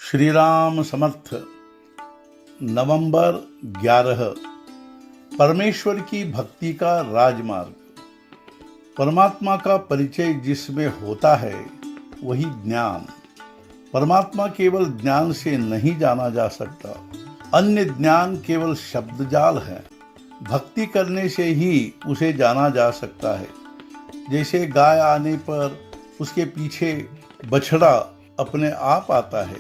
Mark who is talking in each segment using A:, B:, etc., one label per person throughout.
A: श्री राम समर्थ। नवंबर 11। परमेश्वर की भक्ति का राजमार्ग। परमात्मा का परिचय जिसमें होता है वही ज्ञान। परमात्मा केवल ज्ञान से नहीं जाना जा सकता, अन्य ज्ञान केवल शब्दजाल है। भक्ति करने से ही उसे जाना जा सकता है। जैसे गाय आने पर उसके पीछे बछड़ा अपने आप आता है,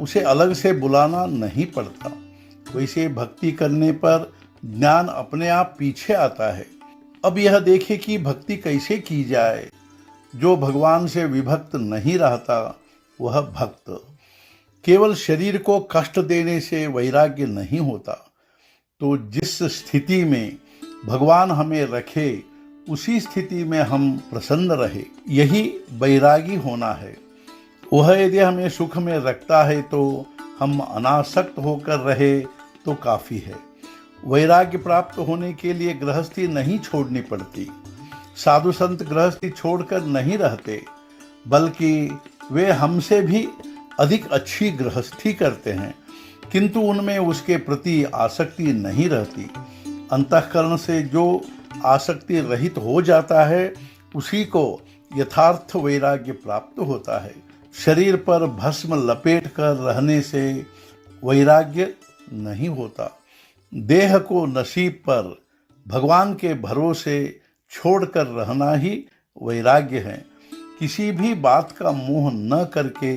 A: उसे अलग से बुलाना नहीं पड़ता, वैसे भक्ति करने पर ज्ञान अपने आप पीछे आता है। अब यह देखें कि भक्ति कैसे की जाए। जो भगवान से विभक्त नहीं रहता वह भक्त। केवल शरीर को कष्ट देने से वैराग्य नहीं होता, तो जिस स्थिति में भगवान हमें रखे उसी स्थिति में हम प्रसन्न रहे, यही वैरागी होना है। वह यदि हमें सुख में रखता है तो हम अनासक्त होकर रहे तो काफ़ी है। वैराग्य प्राप्त होने के लिए गृहस्थी नहीं छोड़नी पड़ती। साधु संत गृहस्थी छोड़कर नहीं रहते, बल्कि वे हमसे भी अधिक अच्छी गृहस्थी करते हैं, किंतु उनमें उसके प्रति आसक्ति नहीं रहती। अंतःकरण से जो आसक्ति रहित हो जाता है उसी को यथार्थ वैराग्य प्राप्त होता है। शरीर पर भस्म लपेट कर रहने से वैराग्य नहीं होता। देह को नसीब पर भगवान के भरोसे छोड़कर रहना ही वैराग्य है। किसी भी बात का मोह न करके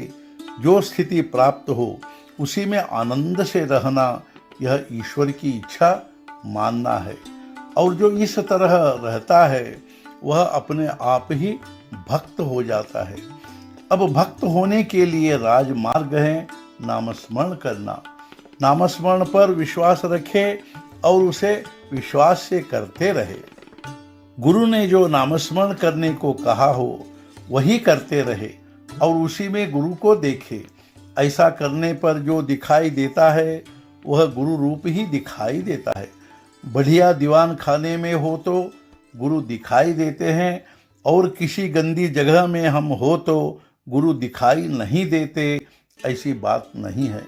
A: जो स्थिति प्राप्त हो उसी में आनंद से रहना, यह ईश्वर की इच्छा मानना है। और जो इस तरह रहता है वह अपने आप ही भक्त हो जाता है। अब भक्त होने के लिए राजमार्ग है नामस्मरण करना। नामस्मरण पर विश्वास रखे और उसे विश्वास से करते रहे। गुरु ने जो नामस्मरण करने को कहा हो वही करते रहे और उसी में गुरु को देखे। ऐसा करने पर जो दिखाई देता है वह गुरु रूप ही दिखाई देता है। बढ़िया दीवान खाने में हो तो गुरु दिखाई देते हैं, और किसी गंदी जगह में हम हो तो गुरु दिखाई नहीं देते, ऐसी बात नहीं है।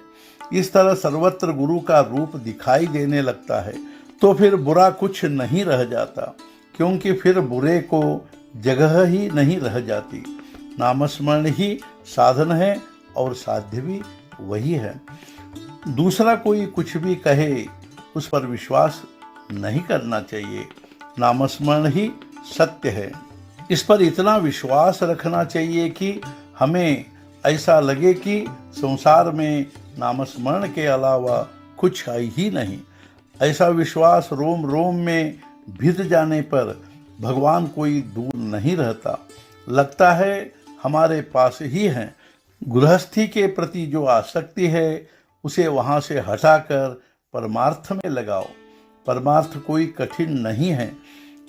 A: इस तरह सर्वत्र गुरु का रूप दिखाई देने लगता है तो फिर बुरा कुछ नहीं रह जाता, क्योंकि फिर बुरे को जगह ही नहीं रह जाती। नामस्मरण ही साधन है और साध्य भी वही है। दूसरा कोई कुछ भी कहे उस पर विश्वास नहीं करना चाहिए। नामस्मरण ही सत्य है। इस पर इतना विश्वास रखना चाहिए कि हमें ऐसा लगे कि संसार में नामस्मरण के अलावा कुछ है ही नहीं। ऐसा विश्वास रोम रोम में भिद जाने पर भगवान कोई दूर नहीं रहता, लगता है हमारे पास ही हैं। गृहस्थी के प्रति जो आसक्ति है उसे वहाँ से हटाकर परमार्थ में लगाओ। परमार्थ कोई कठिन नहीं है।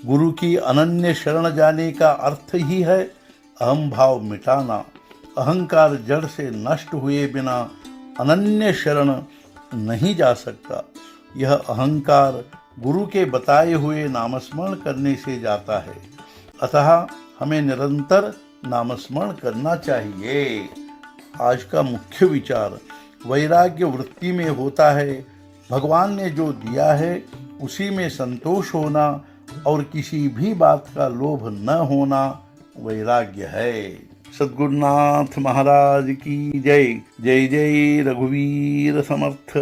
A: गुरु की अनन्य शरण जाने का अर्थ ही है अहम भाव मिटाना। अहंकार जड़ से नष्ट हुए बिना अनन्य शरण नहीं जा सकता। यह अहंकार गुरु के बताए हुए नामस्मरण करने से जाता है। अतः हमें निरंतर नामस्मरण करना चाहिए। आज का मुख्य विचार वैराग्य वृत्ति में होता है। भगवान ने जो दिया है उसी में संतोष होना और किसी भी बात का लोभ न होना वैराग्य है। सद्गुरुनाथ महाराज की जय। जय जय रघुवीर समर्थ।